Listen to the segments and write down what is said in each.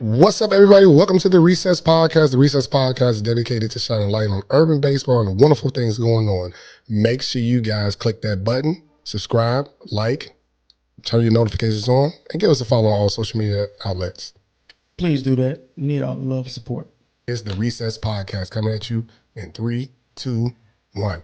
What's up, everybody? Welcome to the Recess Podcast. The Recess Podcast is dedicated to shining light on urban baseball and the wonderful things going on. Make sure you guys click that button, subscribe, like, turn your notifications on, and give us a follow on all social media outlets. Please do that. We need all the love and support. It's the Recess Podcast coming at you in 3, 2, 1.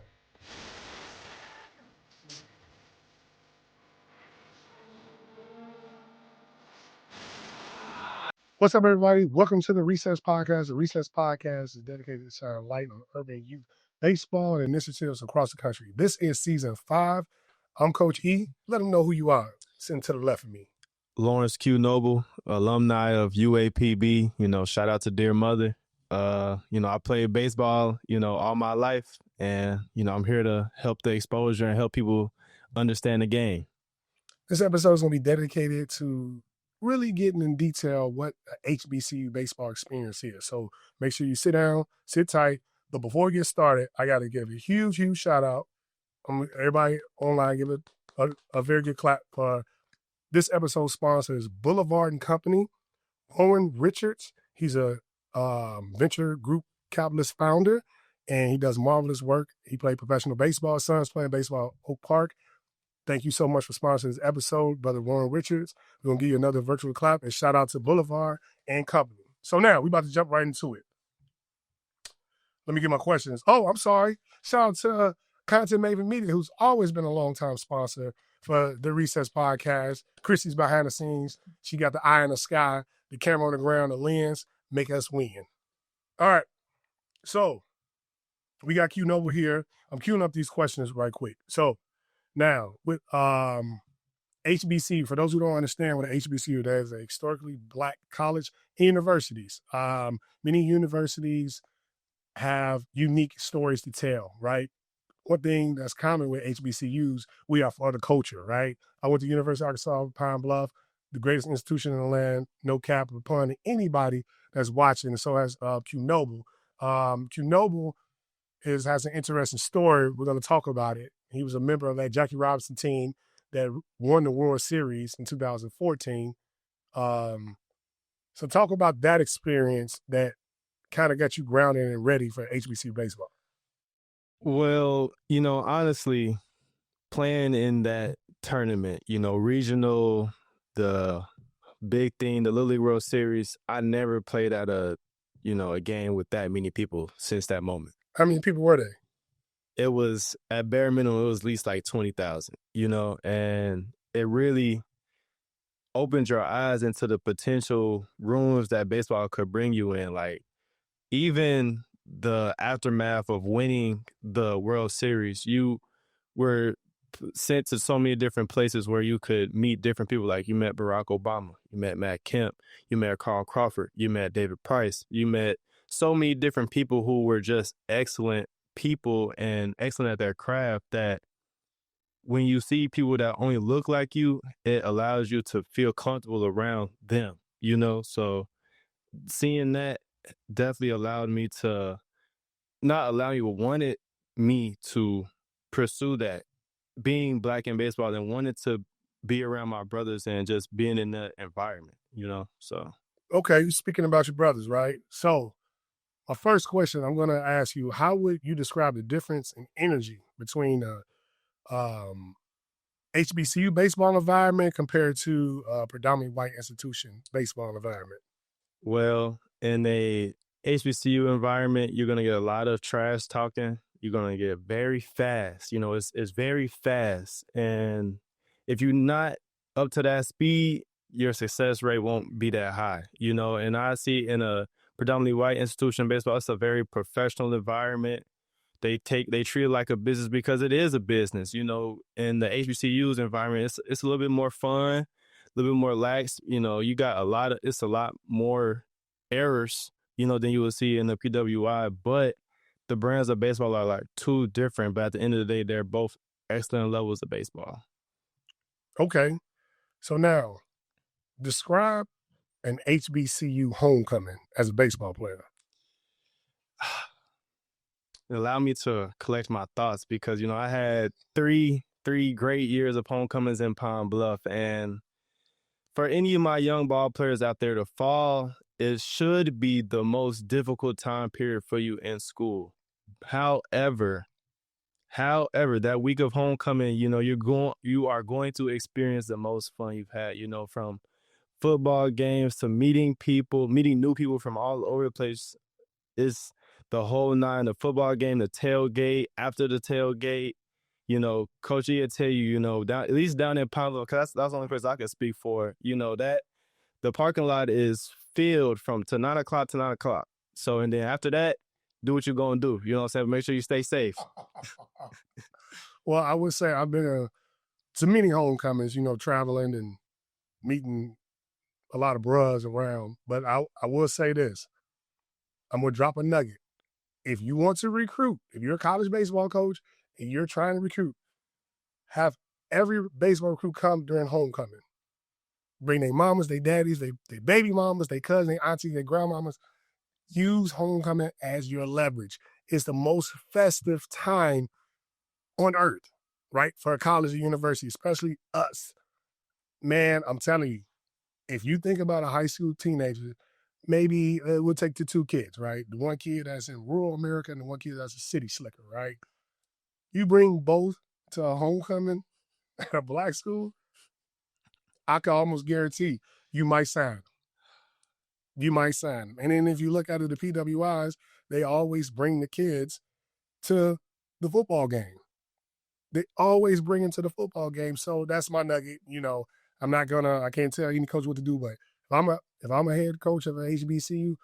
What's up, everybody? Welcome to the Recess Podcast. The Recess Podcast is dedicated to shining light on urban youth baseball and initiatives across the country. This is season 5. I'm Coach E. Let them know who you are. Sitting to the left of me. Lawrence Q. Noble, alumni of UAPB. Shout out to dear mother. I played baseball, all my life. And, I'm here to help the exposure and help people understand the game. This episode is going to be dedicated to really getting in detail what a HBCU baseball experience is. So make sure you sit down, sit tight. But before we get started, I got to give a huge shout out. Everybody online, give it a very good clap for this episode's sponsor is Boulevard and Company. Owen Richards, he's a venture group capitalist founder, and he does marvelous work. He played professional baseball. His son's playing baseball at Oak Park. Thank you so much for sponsoring this episode, Brother Warren Richards. We're going to give you another virtual clap and shout out to Boulevard and Company. So now we're about to jump right into it. Let me get my questions. Oh, I'm sorry. Shout out to Content Maven Media, who's always been a long-time sponsor for the Recess Podcast. Chrissy's behind the scenes. She got the eye in the sky, the camera on the ground, the lens, make us win. All right. So we got Q Noble here. I'm queuing up these questions right quick. So now, with HBCU, for those who don't understand what an HBCU, that is a historically black college and universities. Many universities have unique stories to tell, right? One thing that's common with HBCUs, we are for the culture, right? I went to University of Arkansas, Pine Bluff, the greatest institution in the land, no cap upon anybody that's watching, and so has Q Noble. Q Noble has an interesting story. We're going to talk about it. He was a member of that Jackie Robinson team that won the World Series in 2014. So talk about that experience that kind of got you grounded and ready for HBCU baseball. Well, honestly, playing in that tournament, regional, the big thing, the Little League World Series, I never played at a game with that many people since that moment. How many people were they? It was at bare minimum, it was at least like 20,000, and it really opened your eyes into the potential rooms that baseball could bring you in. Like, even the aftermath of winning the World Series, you were sent to so many different places where you could meet different people. Like, you met Barack Obama, you met Matt Kemp, you met Carl Crawford, you met David Price, you met so many different people who were just excellent people and excellent at their craft, that when you see people that only look like you, it allows you to feel comfortable around them, So seeing that definitely allowed me to, not allow you, wanted me to pursue that, being black in baseball, and wanted to be around my brothers and just being in that environment, so. Okay, you're speaking about your brothers, right? So my first question I'm going to ask you, how would you describe the difference in energy between HBCU baseball environment compared to predominantly white institution baseball environment? Well, in a HBCU environment, you're going to get a lot of trash talking. You're going to get very fast. It's very fast. And if you're not up to that speed, your success rate won't be that high, And I see in a predominantly white institution baseball, it's a very professional environment. They treat it like a business because it is a business. In the HBCU's environment, it's a little bit more fun, a little bit more lax. You got it's a lot more errors, than you would see in the PWI. But the brands of baseball are like two different. But at the end of the day, they're both excellent levels of baseball. Okay, so now describe an HBCU homecoming as a baseball player. Allow me to collect my thoughts, because I had three great years of homecomings in Pine Bluff, and for any of my young ball players out there to fall it should be the most difficult time period for you in school. However, that week of homecoming, you are going to experience the most fun you've had, from football games to meeting new people from all over the place. It's the whole nine, the football game, the tailgate, after the tailgate, Coach E will tell you, down, at least down in Pablo, because that's the only place I can speak for, that the parking lot is filled from to 9 o'clock to 9 o'clock. So, and then after that, do what you're going to do. You know what I'm saying? Make sure you stay safe. Well, I would say I've been to many homecomings, traveling and meeting a lot of bros around. But I will say this. I'm going to drop a nugget. If you want to recruit, if you're a college baseball coach and you're trying to recruit, have every baseball recruit come during homecoming. Bring their mamas, their daddies, their baby mamas, their cousins, their aunties, their grandmamas. Use homecoming as your leverage. It's the most festive time on earth, right? For a college or university, especially us. Man, I'm telling you, if you think about a high school teenager, maybe we'll take the two kids, right? The one kid that's in rural America and the one kid that's a city slicker, right? You bring both to a homecoming at a black school, I can almost guarantee you might sign them. You might sign them. And then if you look at it, the PWIs, they always bring the kids to the football game. They always bring them to the football game. So that's my nugget. I can't tell any coach what to do, but if I'm a head coach of an HBCU,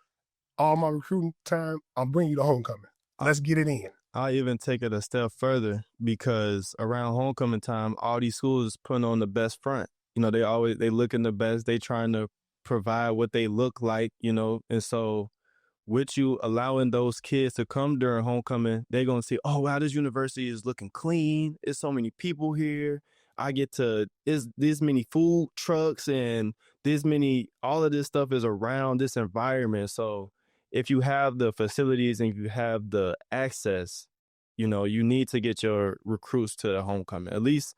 all my recruiting time, I'm bringing you to homecoming. Let's get it in. I'll even take it a step further because around homecoming time, all these schools putting on the best front. They looking the best. They trying to provide what they look like, and so with you allowing those kids to come during homecoming, they're going to see, oh, wow, this university is looking clean. It's so many people here. Is this many food trucks and all of this stuff is around this environment. So if you have the facilities and you have the access, you need to get your recruits to the homecoming, at least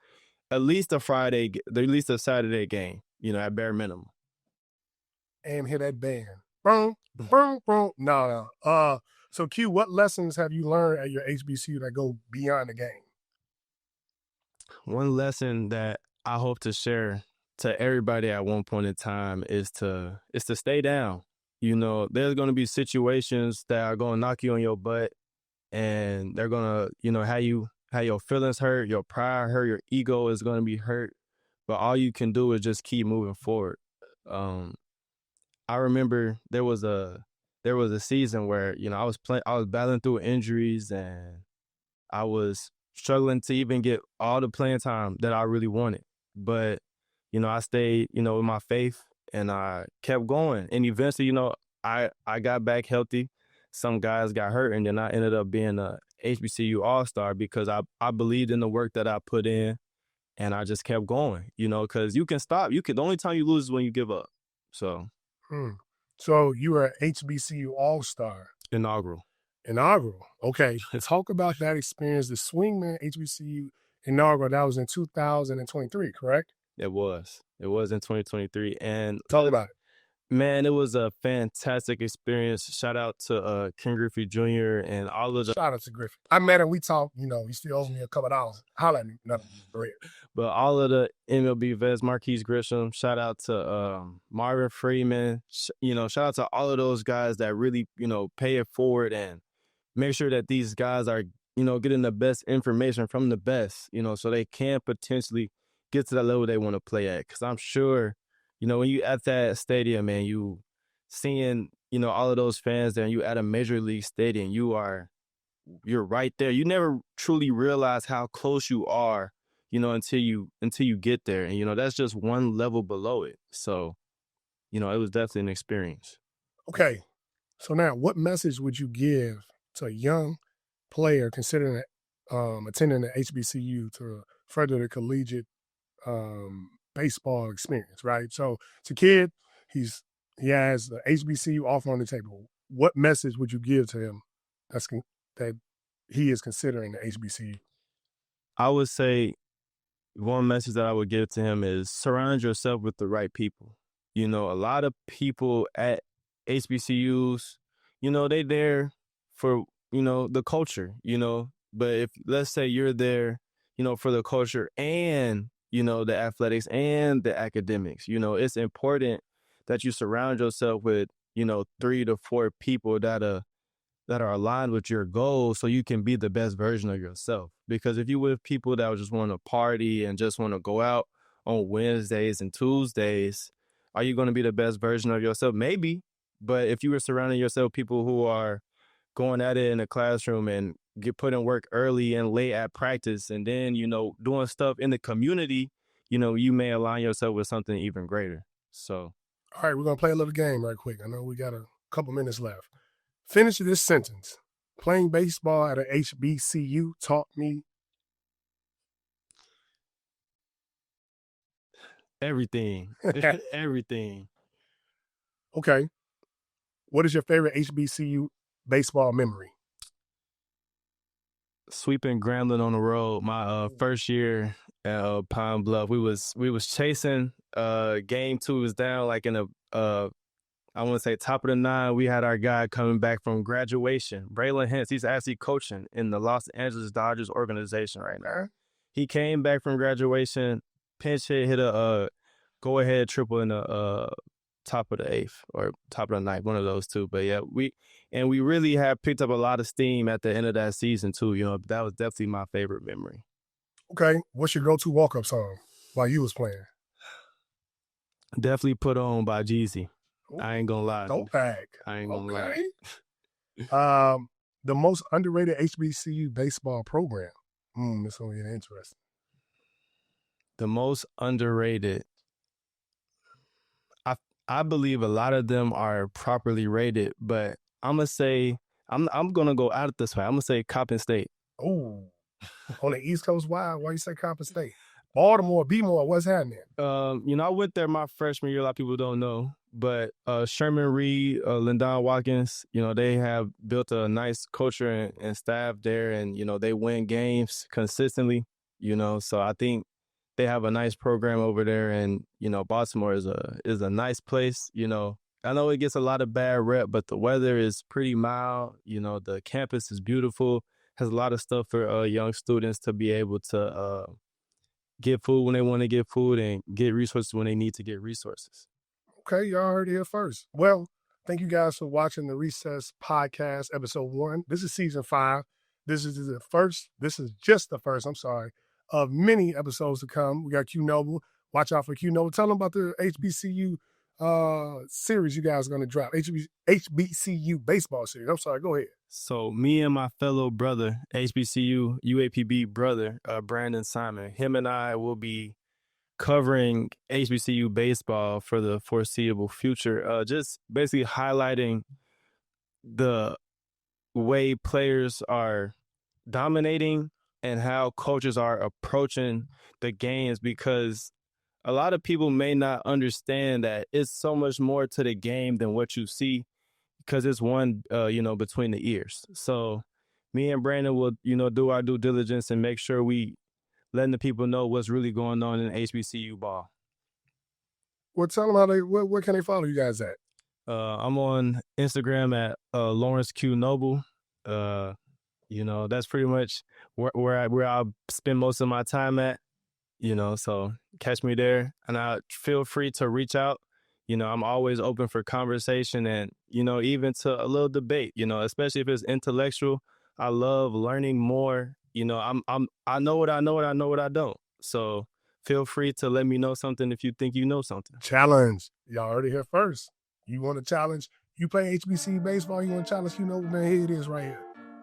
a Saturday game, at bare minimum. And hit that band. Boom, boom, boom. No. So Q, what lessons have you learned at your HBCU that go beyond the game? One lesson that I hope to share to everybody at one point in time is to stay down. There's going to be situations that are going to knock you on your butt, and they're going to, have your feelings hurt, your pride hurt, your ego is going to be hurt. But all you can do is just keep moving forward. I remember there was a season where I was battling through injuries and I was struggling to even get all the playing time that I really wanted. But I stayed with my faith and I kept going. And eventually, I got back healthy. Some guys got hurt, and then I ended up being a HBCU All-Star because I believed in the work that I put in, and I just kept going. Because you can stop. The only time you lose is when you give up. So. So you were an HBCU All-Star. Inaugural. Okay. Talk about that experience, the Swingman HBCU inaugural. That was in 2023, correct? It was in 2023. And talk about it. Man, it was a fantastic experience. Shout out to Ken Griffey Jr. and all of the. Shout out to Griffey. I met him. We talked. He still owes me a couple of dollars. Holla at me. Nothing. But all of the MLB vets, Marquise Grisham. Shout out to Marvin Freeman. Shout out to all of those guys that really pay it forward and make sure that these guys are getting the best information from the best. So they can potentially get to the level they want to play at. Because I'm sure. When you at that stadium and you seeing, all of those fans there and you at a major league stadium, you're right there. You never truly realize how close you are, until you get there. And, that's just one level below it. So, it was definitely an experience. Okay. So now what message would you give to a young player considering attending the HBCU to further the collegiate baseball experience, right? So it's a kid, he has the HBCU offer on the table. What message would you give to him that he is considering the HBCU? I would say one message that I would give to him is surround yourself with the right people. A lot of people at HBCUs, they there for, the culture, but if let's say you're there, for the culture and, the athletics and the academics, it's important that you surround yourself with, 3 to 4 people that are aligned with your goals so you can be the best version of yourself. Because if you with people that just want to party and just want to go out on Wednesdays and Tuesdays, are you going to be the best version of yourself? Maybe. But if you were surrounding yourself with people who are going at it in the classroom and get put in work early and late at practice and then, doing stuff in the community, you may align yourself with something even greater. So. All right, we're going to play a little game right quick. I know we got a couple minutes left. Finish this sentence. Playing baseball at a HBCU taught me everything. Everything. Okay. What is your favorite HBCU baseball memory? Sweeping Grambling on the road. My first year at Pine Bluff, we was chasing. Game 2 was down like in a I want to say top of the 9. We had our guy coming back from graduation, Braylon Hentz. He's actually coaching in the Los Angeles Dodgers organization right now. He came back from graduation, pinch hit a go ahead triple in the top of the 8th or top of the 9th, one of those two. But yeah, we really have picked up a lot of steam at the end of that season too. That was definitely my favorite memory. Okay, what's your go-to walk-up song while you was playing? Definitely Put On by Jeezy. Ooh, I ain't gonna lie. Don't bag. I ain't gonna lie. The most underrated HBCU baseball program. This will be interesting. The most underrated. I believe a lot of them are properly rated, but I'm gonna say I'm gonna go out this way. I'm gonna say Coppin State. Oh, on the East Coast, why you say Coppin State? Baltimore, B-more, what's happening? I went there my freshman year. A lot of people don't know, but Sherman Reed, Lyndon Watkins, they have built a nice culture and staff there, and they win games consistently. So I think they have a nice program over there, and Baltimore is a nice place. I know it gets a lot of bad rep, but the weather is pretty mild. The campus is beautiful, has a lot of stuff for young students to be able to get food when they want to get food and get resources when they need to get resources. Okay, y'all heard it here first. Well, thank you guys for watching the Recess Podcast, episode 1. This is season 5. This is just the first, of many episodes to come. We got Q Noble. Watch out for Q Noble. Tell them about the HBCU series you guys are going to drop. HBCU baseball series. Go ahead. So me and my fellow brother, HBCU UAPB brother, Brandon Simon, him and I will be covering HBCU baseball for the foreseeable future. Just basically highlighting the way players are dominating and how coaches are approaching the games, because a lot of people may not understand that it's so much more to the game than what you see, because it's one, between the ears. So me and Brandon will, do our due diligence and make sure we letting the people know what's really going on in HBCU ball. Well, tell them where can they follow you guys at? I'm on Instagram at Lawrence Q Noble. That's pretty much where I'll spend most of my time at. So catch me there, and I feel free to reach out. I'm always open for conversation and, even to a little debate, especially if it's intellectual. I love learning more. I know what I know and I know what I don't. So feel free to let me know something if you think you know something. Challenge. Y'all heard it here first. You want to challenge? You play HBCU baseball, you want to challenge, man, here it is right here.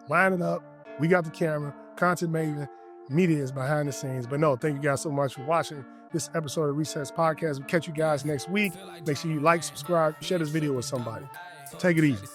Line it up. We got the camera. Content Maven. Media is behind the scenes. But no, thank you guys so much for watching this episode of Recess Podcast. We'll catch you guys next week. Make sure you like, subscribe, share this video with somebody. Take it easy.